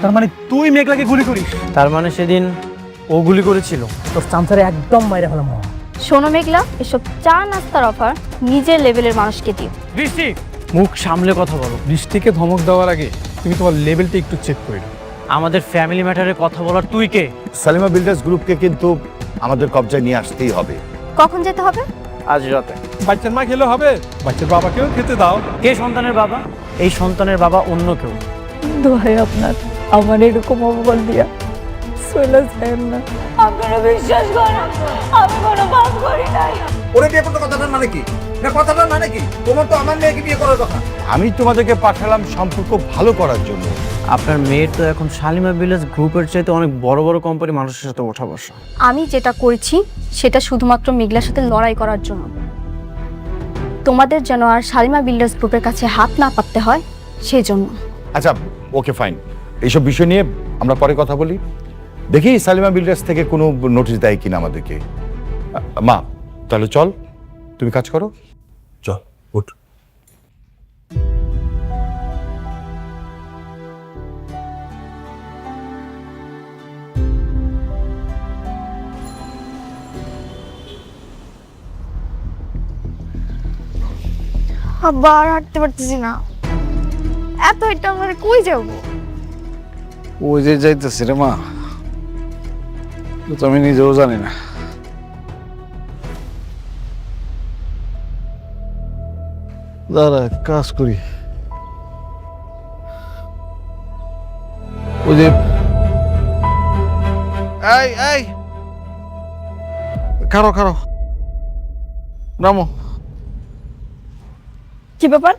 তার মানে তুই মেঘলাকে গুলি করিস? তার মানে সেদিন ও গুলি করেছিল। তোর চামচারে একদম মাইরে ফেলাম। শোনো মেঘলা, এসব চা নাস্তার অফার নিজের লেভেলের মানুষকে দিও। বৃষ্টি, মুখ সামলে কথা বলো। বৃষ্টিকে ধমক দেওয়ার আগে তুমি তোমার লেভেলটা একটু চেক করে নাও। আমাদের ফ্যামিলি ম্যাটারে কথা বলার তুই কে? সালিমা বিল্ডার্স গ্রুপকে কিন্তু আমাদের কবজায় নিয়ে আসতেই হবে। কখন যেতে হবে? আজ রাতে। বাচ্চার মা খেলে হবে, বাচ্চার বাবাকেও খেতে দাও। কে সন্তানের বাবা? এই সন্তানের বাবা অন্য কেউ। দোহাই আপনার, আমার এরকম অপমান দিয়া চলে যায় না। আপনারা বিশ্বাস করেন, আমি কোনো পাপ করি নাই। ওরে বিয়ে করতে কথাটার মানে কি? না কথাটার মানে কি? তোমার তো আমার মেয়েকে বিয়ে করার কথা। আমি তোমাদেরকে পাঠালাম সম্পর্ক ভালো করার জন্য। আপনার মেয়ের তো এখন শালিমা ভিলেজ গ্রুপের চাইতে অনেক বড় বড় কোম্পানি মানুষের সাথে ওঠা বসা। আমি যেটা করেছি সেটা শুধুমাত্র মেঘলার সাথে লড়াই করার জন্য। তোমাদের যেন আর শালিমা বিল্ডার্স গ্রুপের কাছে হাত না পাততে হয় সেই জন্য। আচ্ছা, ওকে ফাইন। এইসব বিষয় নিয়ে আমরা পরে কথা বলি। দেখি সালিমা বিল্ডার্স থেকে কোনো নোটিশ দেয় কিনা আমাদেরকে। মা, তাহলে চল, তুমি কাজ করো। চল, উঠ। আব্বা আর হাঁটতে পারতেছি না, এত এটা আমরা কই যাবো? ওই যে যাইতেছি রে মা, তো আমি নিজেও জানি না। দাঁড়া, কাজ করি। ওই যে এই খারো খারো, নামো। কি ব্যাপার,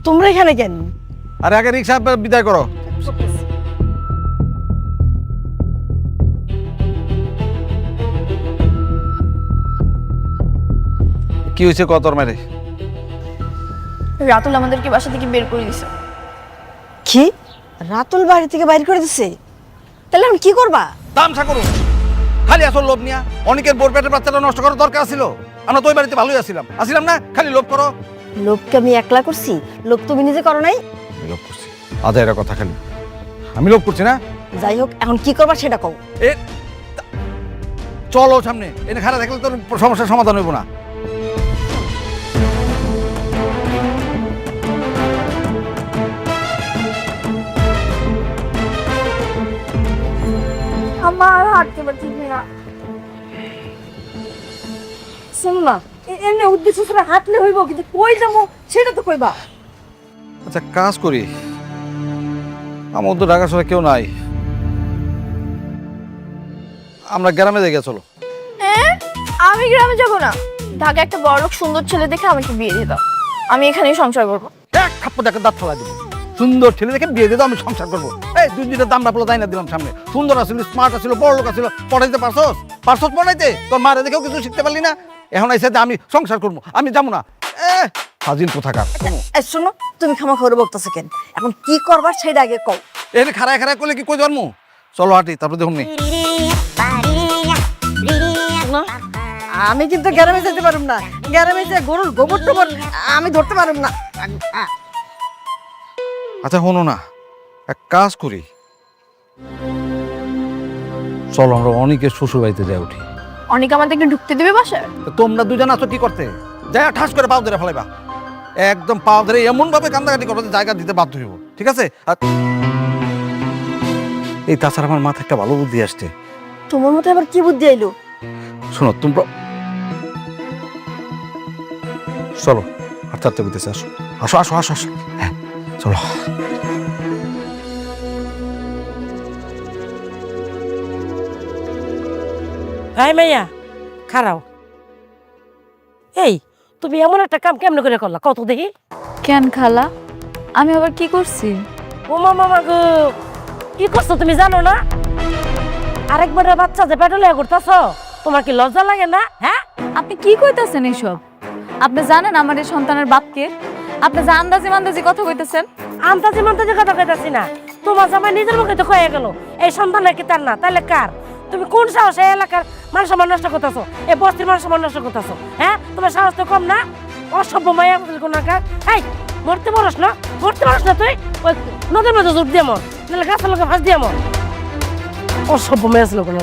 তোমরা এখানে কেন? আরে আগে রিক্সা বিদায় করো। কি হয়েছে কতর মেরে? রাতুল আমাদেরকে বাসা থেকে বের করে দিছে। কি? রাতুল বাড়ি থেকে বাইর করে দিছে? তাহলে আমি কি করবা? তামসা করুন, খালি আসল লোভ নিয়া অনেকের বোর পেটের বাচ্চাটা নষ্ট করার দরকার ছিল। আমরা তো ওই বাড়িতে ভালোই আসিলাম না, খালি লোভ করো। লোককে আমি একলা করছি, লোক তুমি নিজে করো নাই? লোভ করছি আধা এরা কথা, খালি আমি লোভ করছি না। যাই হোক, এখন কি করবা সেটা কও। এ চলো সামনে, এনে খারাপ দেখলে তোর সমস্যার সমাধান হইব না। আমার হাঁটতে পারছি না। শোনো না, এমনি উদ্দেশ্য ছাড়া হাঁটলে হইব, কিন্তু কই যাবো সেটা তো কইবা। আচ্ছা কাজ করি, আমার তো ঢাকা শহরে কেউ নাই, আমরা গ্রামে দেখে চলো। আমি গ্রামে যাব না, ঢাকা একটা বড়লোক সুন্দর ছেলে দেখে আমাকে বিয়ে দিয়ে দাও, আমি এখানেই সংসার করবো। এক থাপ্পড় দেখে দাঁত ফেলা দিব। সুন্দর ছেলে দেখে বিয়ে দিয়ে দাও, আমি সংসার করবো। এই দুই দুইটা দাম রাখলো তাই না দিলাম সামনে। সুন্দর আসছিল, স্মার্ট আসছিল, বড় লোক আসছিল, পড়াইতে পারছস পড়াইতে? তোর মারে দেখেও কিছু শিখতে পারলি না। এখন আইসা আমি সংসার করবো, আমি যাবো না। হাজির কোথাকার। শোনো, তুমি ক্ষমা করে বলতেছো কেন? এখন কি করবার সেটা আগে কও। এখানে খাড়ায় খাড়ায় করলে কি কই জন্ম? চলো হাঁটি, তারপর দেখুন নি। না, আমি কিন্তু গ্রামে যেতে পারুম না। গ্রামে যে গরুর গোবর টোবর আমি ধরতে পারুম না। আচ্ছা শোনো না, এক কাজ করি, চলো আমরা অনেকের শ্বশুর বাড়িতে যাই উঠি। অনেক আমাদেরকে ঢুকতে দেবে বাসায়? তোমরা দুজন আছো কি করতে? যাই ঠাস করে পাও ধরে ফেলাইবা, একদম পাও ধরে এমন ভাবে কান্দাকাটি করবো যে জায়গা দিতে বাধ্য হইব, ঠিক আছে? আর এই তাছাড়া আমার মাথায় একটা ভালো বুদ্ধি আসছে। তোমার মধ্যে আবার কি বুদ্ধি আইলো? শোনো তোমরা, চলো হাঁটতে হাঁটতে বুঝতেছে, আসো আসো আসো আসো আসো, হ্যাঁ চলো। এই মাইয়া খারাও, এই তুমি এমন একটা কাম কেমন করে করলা কত দেখি? কেন খালা, আমি আবার কি করছি? ও মামা গো, কি করছো তুমি জানো না? আরেকবার বাচ্চা যে পেটলে করতেছ, তোমার কি লজ্জা লাগে না? হ্যাঁ, আপনি কি কইতাছেন এইসব? আপনি জানেন আমার এই সন্তানের বাপকে? আপনি যে আন্দাজি মান্দাজি কথা কইতেছেন। আন্তাজি মান্তাজি কথা কইতাছি না, তোমার জামাই নিজের মুখে তো কয়ে গেল এই সন্তান নাকি তার না, তাহলে কার? তুমি কোন সাহসে এলাকার মান সম্মান নষ্ট করতেছো, এই বস্তির মান সম্মান নষ্ট করতেছো? হ্যাঁ, তোমার সাহস তো কম না? অসভ্য মায়া কোন কার? এই মরতে পারস না তুই? ওই নদীর মধ্যে জোর দিয়ে মর। নাহলে গাছের লোকে ফাঁস দিয়ে মর। অসভ্য মেয়ে ছিল কোনো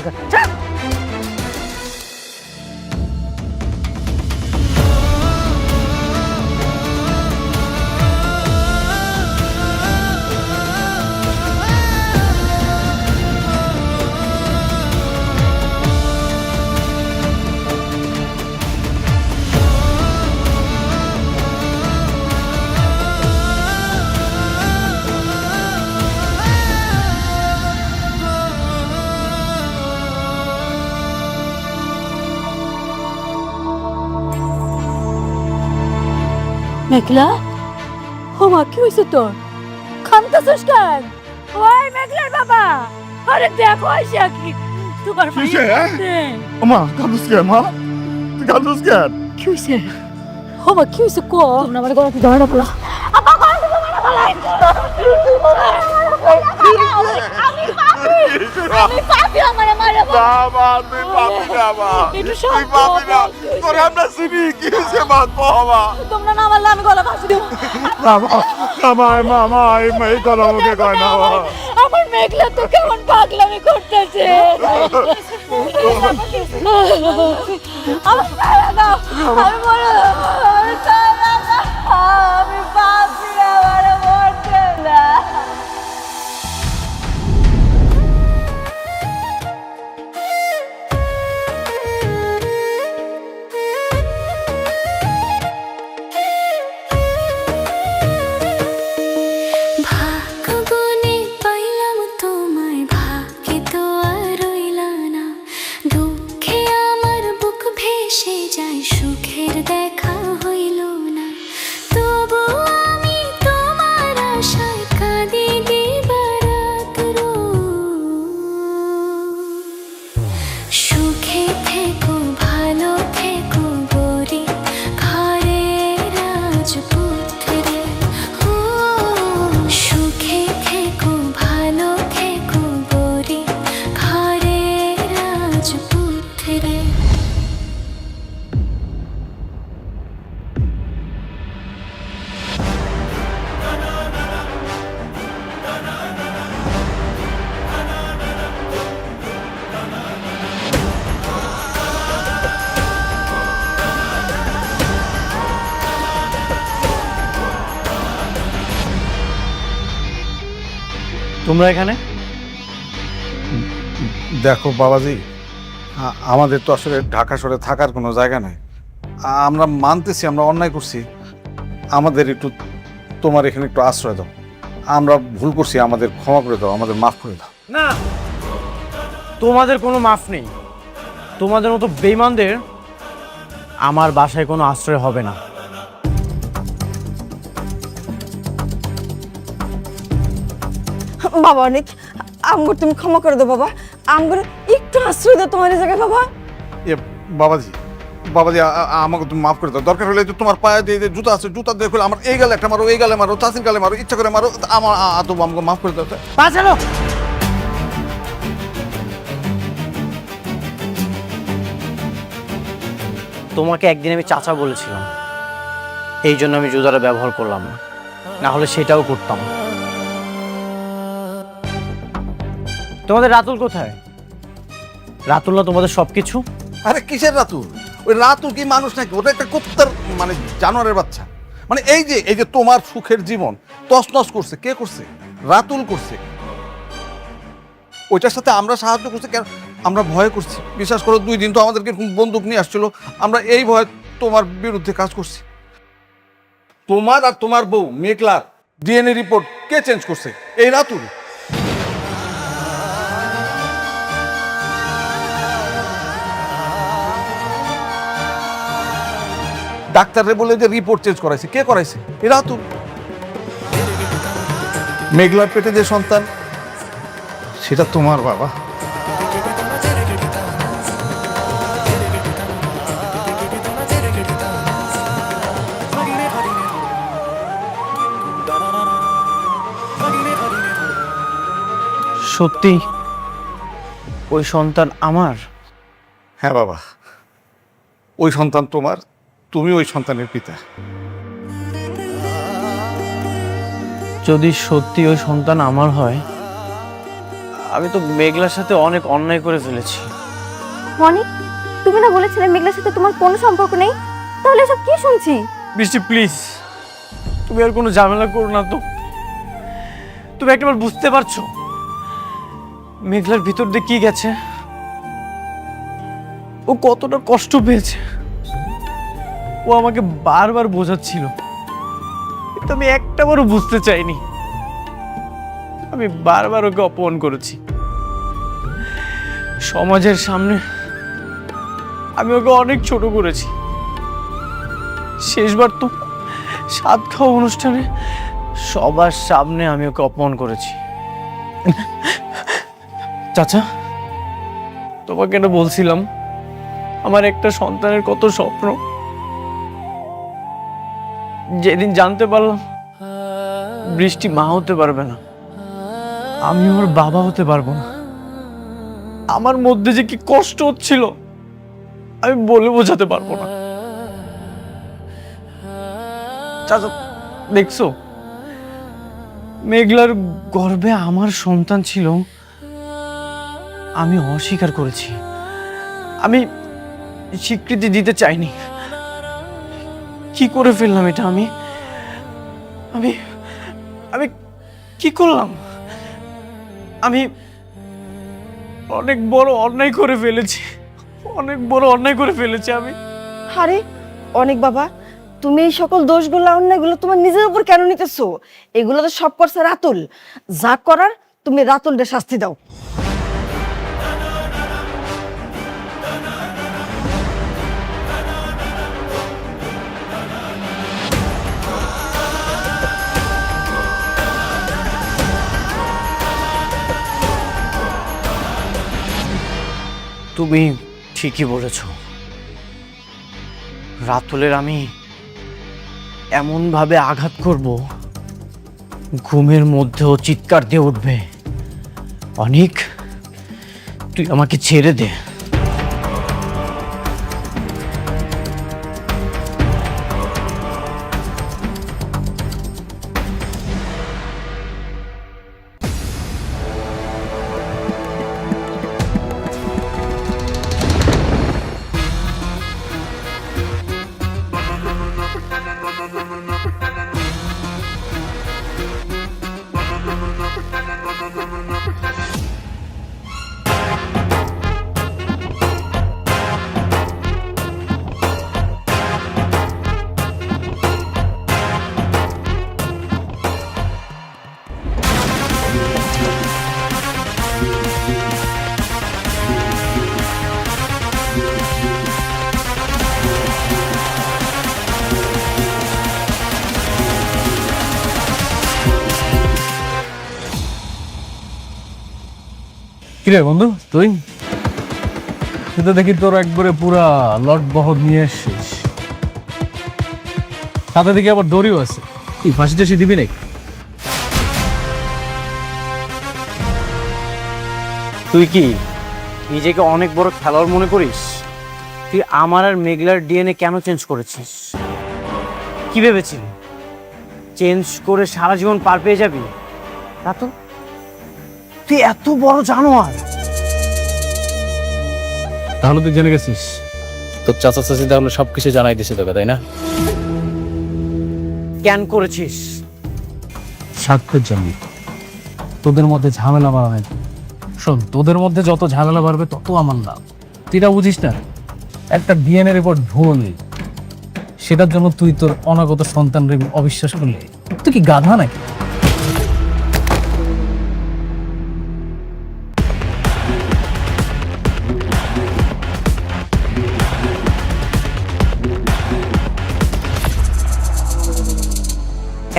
মেঘলা, ও মা কি হয়েছে তোর? কাঁদতেছিস কেন? ওই মেঘলার বাবা, আরে দেখো আইসা কি তোমার মা কাঁদুস কেন মা? তুই কাঁদুস কেন? কি হয়েছে? ও মা কি হয়েছে কো? তোমরা আমার গলা ধরে না পড়া। আপা কোন দিকে মারা ফলাই? আমি পাপি আমারে মারা বাবা তুই পাপি না মা, তুই পাপি না, তোরে আমরা চিনি, কি হয়েছে মা বাবা? তোমরা না মারলে আমি গলা ফাঁসি দেব। মা এই কথা আমাকে কয় না মা। আমার মেঘলা তো কেমন পাগলামি করতেছে। আমি বলো আমি পাপি আমারে মরতে না। তোমরা এখানে? দেখো বাবাজি, আমাদের তো আসলে ঢাকা শহরে থাকার কোনো জায়গা নাই। আমরা মানতেছি আমরা অন্যায় করছি, আমাদের একটু তোমার এখানে একটু আশ্রয় দাও। আমরা ভুল করছি, আমাদের ক্ষমা করে দাও, আমাদের মাফ করে দাও। না, তোমাদের কোনো মাফ নেই। তোমাদের মতো বেঈমানদের আমার বাসায় কোনো আশ্রয় হবে না। বাবা অনেক আমগর তুমি ক্ষমা করে দাও বাবা, আমগর একটু আশ্রয় দাও তোমার এই জায়গায় বাবা। বাবাজি বাবাজি আমাকে তুমি মাফ করে দাও। দরকার হলে তোমার পায়ে দিয়ে জুতা আছে, জুতা দিয়ে খুলে আমার এই গালে একটা মারো, এই গালে মারো, চাষির গালে মারো, ইচ্ছা করে মারো, আমার তো আমাকে মাফ করে দাও। বাঁচালো। তোমাকে একদিন আমি চাচা বলেছিলাম, এই জন্য আমি জুতাটা ব্যবহার করলাম না, না হলে সেটাও করতাম। তোমাদের রাতুল কোথায়? রাতুল না তোমাদের সবকিছু? আরে কিসের রাতুল? ওই রাতুল কি মানুষ নাকি? ওটা একটা কুত্তার মানে জানোয়ারের বাচ্চা। মানে এই যে তোমার সুখের জীবন তছনছ করছে কে করছে? রাতুল করছে। ওইটার সাথে আমরা সাহায্য করছি কেন? আমরা ভয় করছি। বিশ্বাস করো 2 দিন তো আমাদেরকে বন্দুক নিয়ে আসছিল, আমরা এই ভয় তোমার বিরুদ্ধে কাজ করছি। তোমার আর তোমার বউ মেঘলার ডিএনএ রিপোর্ট কে চেঞ্জ করছে? এই রাতুল। ডাক্তাররে বলে যে রিপোর্ট চেঞ্জ করাইছে, কে করাইছে? এ রাতুল। মেঘলার পেটে যে সন্তান সেটা তোমার বাবা। সত্যি ওই সন্তান আমার? হ্যাঁ বাবা, ওই সন্তান তোমার, তুমি ওই সন্তানের পিতা। যদি সত্যি ওই সন্তান আমার হয়, আমি তো মেঘলার সাথে অনেক অন্যায় করে ফেলেছি। মনি, তুমি না বলেছিলে মেঘলার সাথে তোমার কোনো সম্পর্ক নেই? তাহলে এসব কি শুনছি? বৃষ্টি প্লিজ, তুমি আর কোনো ঝামেলা করো না তো। তুমি একবার বুঝতে পারছো মেঘলার ভিতর দিয়ে কি গেছে, ও কতটা কষ্ট পেয়েছে। ও আমাকে বারবার বোঝাচ্ছিল, কিন্তু আমি একটাবারও বুঝতে চাইনি। আমি বারবার ওকে অপমান করেছি। সমাজের সামনে আমি ওকে অনেক ছোট করেছি। শেষবার তো সাত খাওয়া অনুষ্ঠানে সবার সামনে আমি ওকে অপমান করেছি। চাচা, তোমাকে এটা বলছিলাম, আমার একটা সন্তানের কত স্বপ্ন। যেদিন জানতে পারলাম বৃষ্টি মা হতে পারবে না, আমি ওর বাবা হতে পারবো না, আমার মধ্যে যে কি কষ্ট হচ্ছিল আমি বলে বোঝাতে পারবো না। চাচা দেখছো, মেঘলার গর্ভে আমার সন্তান ছিল, আমি অস্বীকার করেছি, আমি স্বীকৃতি দিতে চাইনি। কি করে ফেললাম এটা? আমি আমি আমি কি করলাম? আমি অনেক বড় অন্যায় করে ফেলেছি, অনেক বড় অন্যায় করে ফেলেছি আমি। আরে অনেক বাবা, তুমি এই সকল দোষগুলো অন্যায়গুলো তোমার নিজের উপর কেন নিতেছো? এগুলো তো সব করছে রাতুল। যা করার তুমি রাতুলকে শাস্তি দাও। তুমি ঠিকই বলেছ, রাতুলের আমি এমন ভাবে আঘাত করব, ঘুমের মধ্যেও চিৎকার দিয়ে উঠবে, অনেক তুই আমাকে ছেড়ে দে। কিরে বন্ধু, তুই তো দেখি তোর একবারে পুরা লট বহর নিয়ে এসছিস, সাথে দেখি আবার দড়িও আছে। কি ফাঁসি টাসি দিবি নাকি? তুই কি নিজেকে অনেক বড় খেলোয়াড় মনে করিস? তুই আমার আর মেঘলার ডিএনএ কেন চেঞ্জ করেছিস? কি ভেবেছিলি চেঞ্জ করে সারা জীবন পার পেয়ে যাবি? তা তো তুই এত বড় জানোয়ার। তাহলে তুই জেনে গেছিস তোর চাচা চাচি তাহলে সবকিছু জানাই দিছে তোকে, তাই না? কেন করেছিস? স্বার্থের জন্য, তোদের মধ্যে ঝামেলা বাড়াবে। শোন, তোদের মধ্যে যত ঝামেলা বাড়বে তত আমার লাভ। তুই এটা বুঝিস না? একটা ডিএনএ রিপোর্ট ভুল, সেটার জন্য তুই তোর অনাগত সন্তানের অবিশ্বাস করলি? তুই কি গাধা নাকি?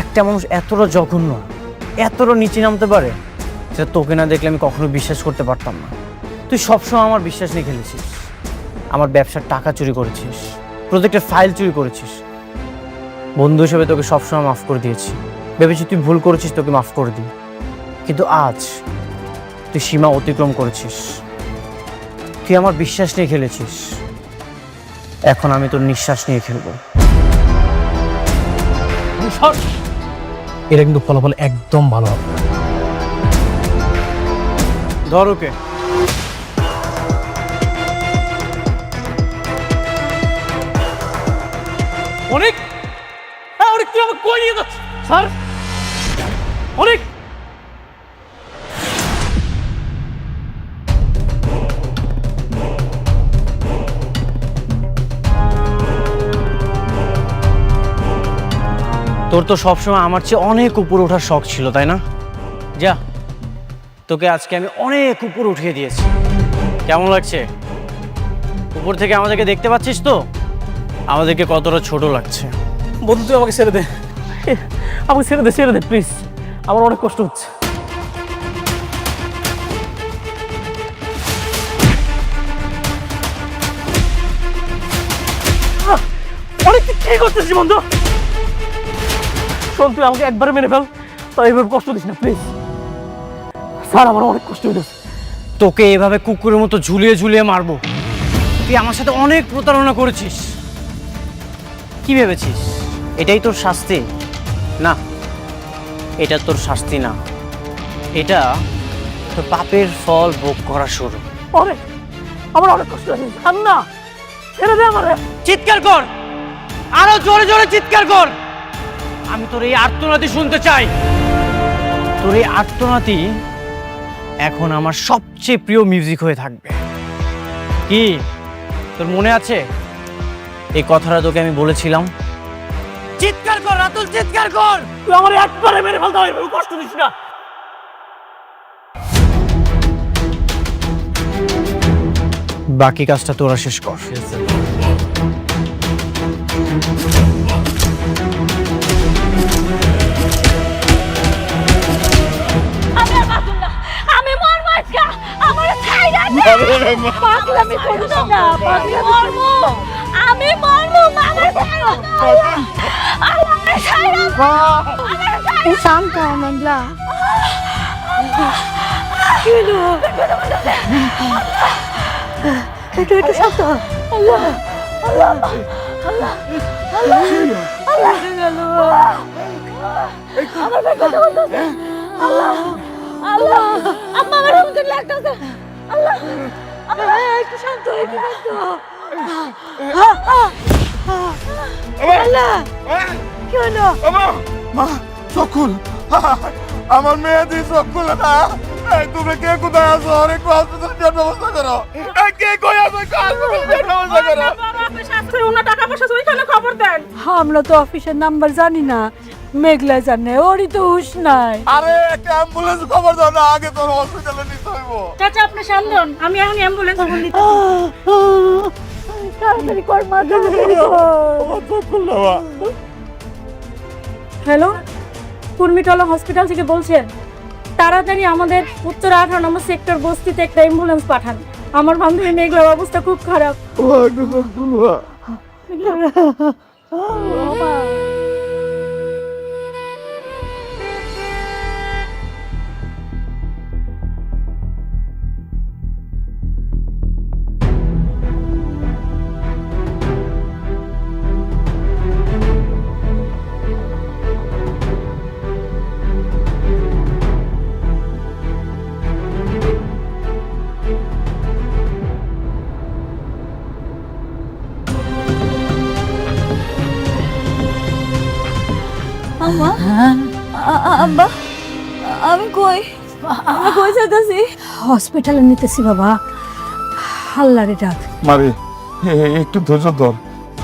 একটা মানুষ এতটা জঘন্য, এতটা নিচে নামতে পারে, সেটা তোকে না দেখলে আমি কখনো বিশ্বাস করতে পারতাম না। তুই সবসময় আমার বিশ্বাস নিয়ে খেলেছিস, আমার ব্যবসার টাকা চুরি করেছিস, প্রত্যেকটা ফাইল চুরি করেছিস। বন্ধু হিসেবে তোকে সবসময় মাফ করে দিয়েছি, ভেবেছি তুই ভুল করেছিস, তোকে মাফ করে দিই। কিন্তু আজ তুই সীমা অতিক্রম করেছিস, তুই আমার বিশ্বাস নিয়ে খেলেছিস, এখন আমি তোর নিঃশ্বাস নিয়ে খেলবো। এটা কিন্তু ফলাফল একদম ভালো হবে। ধর ওকে। অনেক অনেক তুই আমাকে কই নিয়ে যাচ্ছিস স্যার? অনেক তোর তো সবসময় আমার চেয়ে অনেক উপরে ওঠার শখ ছিল, তাই না? যা, তোকে আজকে আমি অনেক উপরে উঠিয়ে দিয়েছি। কেমন লাগছে? উপর থেকে আমাদেরকে দেখতে পাচ্ছিস তো, আমাদেরকে কতটা ছোট লাগছে। বন্ধু তুই আমাকে ছেড়ে দে, আমাকে ছেড়ে দে প্লিজ, আমার অনেক কষ্ট হচ্ছে। অনেক কি করতেছিস বন্ধু? শোন, তুই আমাকে একবারে মেরে ফেল, তাই এভাবে কষ্ট দিস না প্লিজ। স্যার আমার অনেক কষ্ট হইতেছে। তোকে এভাবে কুকুরের মতো ঝুলিয়ে ঝুলিয়ে মারবো? তুই আমার সাথে অনেক প্রতারণা করেছিস। কি ভেবেছিস এটাই তোর শাস্তি? না, এটা তোর শাস্তি না, এটা তোর পাপের ফল ভোগ করা শুরু। অনেক, আমার অনেক কষ্ট হচ্ছে। ছাড় না, ছেড়ে দে আমারে। চিৎকার কর, আরো জোরে জোরে চিৎকার কর। আমি তোর এই আর্তনাদি শুনতে চাই। তোর এই আর্তনাদি এখন আমার সবচেয়ে প্রিয় মিউজিক হয়ে থাকবে। কি তোর মনে আছে এই কথাটা তোকে আমি বলেছিলাম? চিৎকার কর রাতুল, চিৎকার কর। তুই আমার একবারে মেরে ফেলতে হবে, কষ্ট দিস না। বাকি কাজটা তোরা শেষ কর। আমি আর বাঁচুম না, আমি মরবো আজকে, আমার ছাইরা দে। পাগলামি করিস না, মরবো, আমি মরবো, আমার ছাইরা দে। আমার ছাইরা দে। শান্ত হ মেঘলা। কি হলো? একটু শান্ত হ। আল্লাহ আল্লাহ আল্লাহ আল্লাহ আল্লাহ গেল। আমার কথা বলতেছে। আল্লাহ আল্লাহ, আম্মা আমার হুমকি লাগতেছে। আল্লাহ আল্লাহ, একটু শান্ত হ, একটু শান্ত হ। আল্লাহ কি হলো? মা চকুল, আমার মেয়ে দিয়ে চকুল না। তুমি কে কোথায় আছো? অনেক হসপিটাল ব্যবস্থা করো। কে কই আছো? হসপিটাল ব্যবস্থা করো। আমরা তো অফিসের নাম্বার জানি না, মেঘলা জানে, ওরই তো হুশ নাই। আরে একটা অ্যাম্বুলেন্স খবর দাও না, আগে তোর হসপিটালে নিতে হইব। চাচা আপনি সামনে হন, আমি এখন অ্যাম্বুলেন্স ফোন দিতে। তাড়াতাড়ি কর মা, হ্যালো, কুর্মিটলা হসপিটাল থেকে বলছেন? তাড়াতাড়ি আমাদের উত্তর 18 নম্বর সেক্টর বস্তিতে একটা অ্যাম্বুলেন্স পাঠান। আমার বান্ধবী মেঘলার অবস্থা খুব খারাপ। আম্মা, আব্বা, আমি কই যাইতাছি? হসপিটালে নিতেছি বাবা, আল্লাহরে ডাক। মারে একটু ধৈর্য ধর,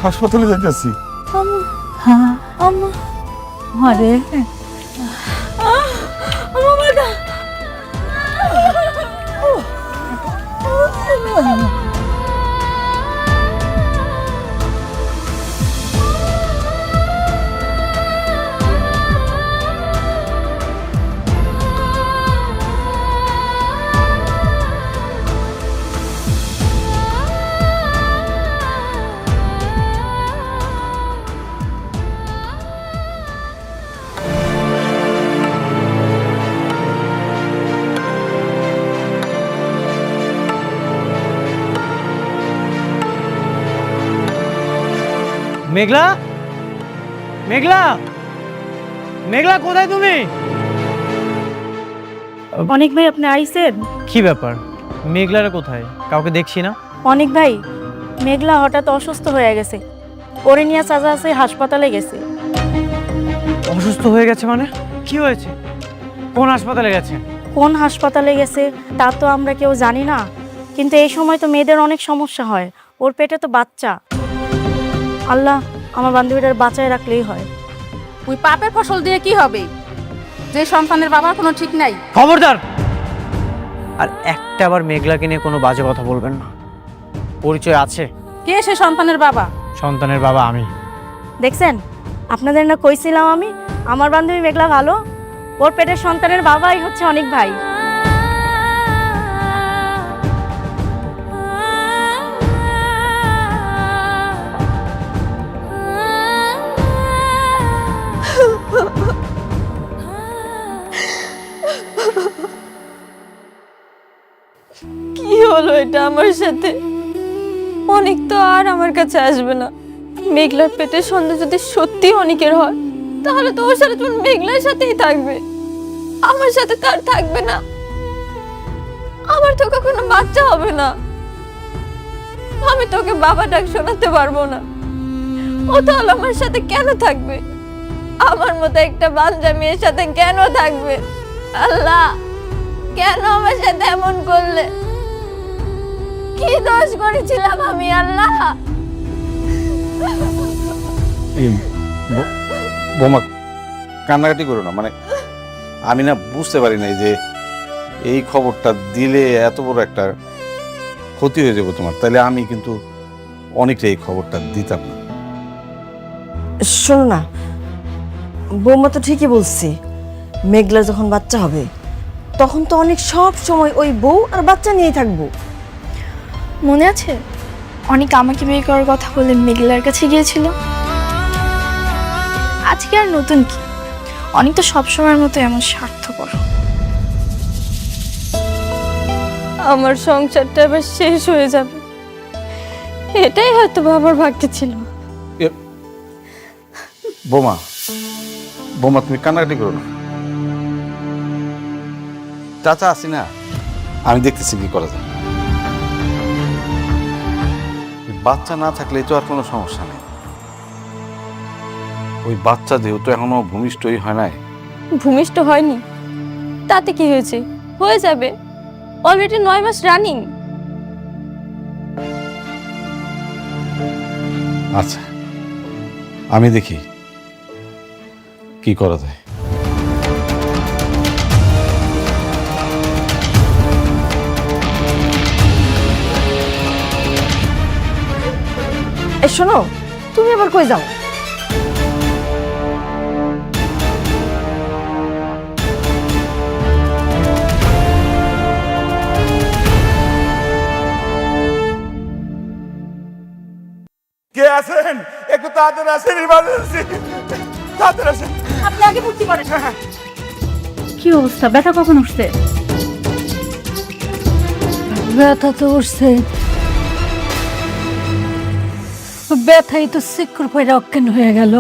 হাসপাতালে যাইতেছি। হ্যাঁ আম্মা, আরে মেঘলা, মেঘলা, মেঘলা কোথায় তুমি? অনেক ভাই আপনি আইছেন? কি ব্যাপার, মেঘলারা কোথায়? কাউকে দেখছি না। অনেক ভাই, মেঘলা হঠাৎ অসুস্থ হয়ে গেছে, ওরে নিয়ে চাচা আছে হাসপাতালে গেছে। অসুস্থ হয়ে গেছে মানে? কি হয়েছে? কোন হাসপাতালে গেছে? কোন হাসপাতালে গেছে তা তো আমরা কেউ জানি না, কিন্তু এই সময় তো মেয়েদের অনেক সমস্যা হয়, ওর পেটে তো বাচ্চা। আল্লাহ আমার বান্ধবীটার বাঁচায় রাখলেই হয়। ওই পাপের ফসল দিয়ে কি হবে, যে সন্তানের বাবার কোনো ঠিক নাই। খবরদার! আর একটা আবার মেঘলাকে নিয়ে কোনো বাজে কথা বলবেন না। পরিচয় আছে? কে সে সন্তানের বাবা? সন্তানের বাবা আমি। দেখছেন, আপনাদের না কইছিলাম আমি আমার বান্ধবী মেঘলা ভালো, ওর পেটের সন্তানের বাবাই হচ্ছে অনেক ভাই। কি হলো এটা আমার সাথে? অনেক তো আর আমার কাছে আসবে না। মেঘলার পেটের সন্তান যদি সত্যি অনেকের হয়, তাহলে তো ওর সাথে তোমার মেঘলার সাথেই থাকবে, আমার সাথে তার থাকবে না। আমার তো কখনো বাচ্চা হবে না, আমি তোকে বাবা ডাক শোনাতে পারবো না। ও তাহলে আমার সাথে কেন থাকবে? আমার মতো একটা বাচ্চা মেয়ের সাথে কেন থাকবে? আল্লাহ, কেন আমার সাথে এমন করলে? কি দোষ করেছিলাম আমি আল্লাহ? বোমা, কান্নাকাটি করো না। মানে আমি না বুঝতে পারি নাই যে এই খবরটা দিলে এত বড় একটা ক্ষতি হয়ে যাবে তোমার। তাহলে আমি কিন্তু অনেকটা এই খবরটা দিতাম না। শোনো না, বৌমা তো ঠিকই বলছি, মেঘলা যখন বাচ্চা হবে তখন তো অনেক সব সময় ওই বউ আর বাচ্চা নিয়েই থাকবো। মনে আছে অনেক আমাকে বিয়ে করার কথা বলে মেঘলার কাছে গিয়েছিল? আজকে আর নতুন কি, অনেক তো সবসময়ের মতো এমন স্বার্থপর। আমার সংসারটা এবার শেষ হয়ে যাবে, এটাই হয়তো বাবার ভাগ্যে ছিল। বোমা, বোমা তুমি কান্নাকাটি করো না। চাচা আসি না, আমি দেখতেছি কি করা যায়। বাচ্চা না থাকলে তো আর কোনো সমস্যা নেই। ওই বাচ্চা যেহেতু এখনো ভূমিষ্ঠই হয় নাই। ভূমিষ্ঠ হয়নি তাতে কি হয়েছে, হয়ে যাবে, অলরেডি 9 মাস রানিং। আচ্ছা, আমি দেখি কি করা যায়। এ শোনো, তুমি আবার কই যাও? কে আছেন? একটু তাড়াতাড়ি আসেন, ইমার্জেন্সি, তাড়াতাড়ি আসেন। আপনি আগে ভর্তি করেন। কি অবস্থা, ব্যথা কখন উঠছে? ব্যথা তো উঠছে, ব্যথাই তো শিক্ষর পয়রা অজ্ঞান হয়ে গেল।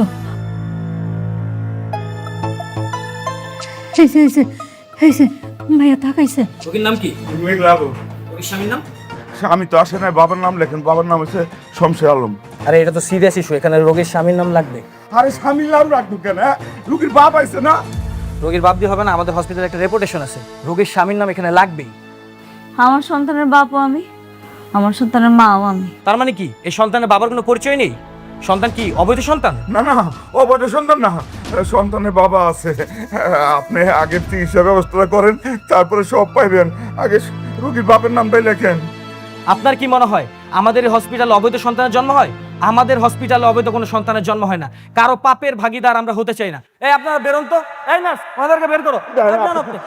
ভাইয়া তাকাইছে। রোগীর নাম কি? রোগীর স্বামীর নাম? আমি তো আসে নাই, বাবার নাম লেখেন। বাবার নাম হচ্ছে শমশের আলম। আরে এটা তো সিরিয়াস ইস্যু, এখানে রোগীর স্বামীর নাম লাগবে। আরে স্বামীর নাম রাখবো কেন? রুগীর বাপ আইছে না। রোগীর বাপ দিয়ে হবে না, আমাদের হসপিটালে একটা রেপুটেশন আছে, রোগীর স্বামীর নাম এখানে লাগবেই। আমার সন্তানের বাপও আমি, আমার সন্তানের মাও আমি। তার মানে কি এই সন্তানের বাবার কোনো পরিচয় নেই? সন্তান কি অবৈধ সন্তান? না না, অবৈধ সন্তান না, সন্তানের বাবা আছে। আপনি আগে চিকিৎসা ব্যবস্থা করেন, তারপরে সব পাইবেন। আগে রুগীর বাপের নামটাই লেখেন। আপনার কি মনে হয় আমাদের এই হসপিটালে অবৈধ সন্তানের জন্ম হয়? আমাদের হসপিটালে অবৈধ কোনো সন্তানের জন্ম হয় না। কারো পাপের ভাগিদার আমরা হতে চাই না। এই আপনারা বেরোন তো। এই নার্স, ওনাদেরকে বের করো। যান আপনি।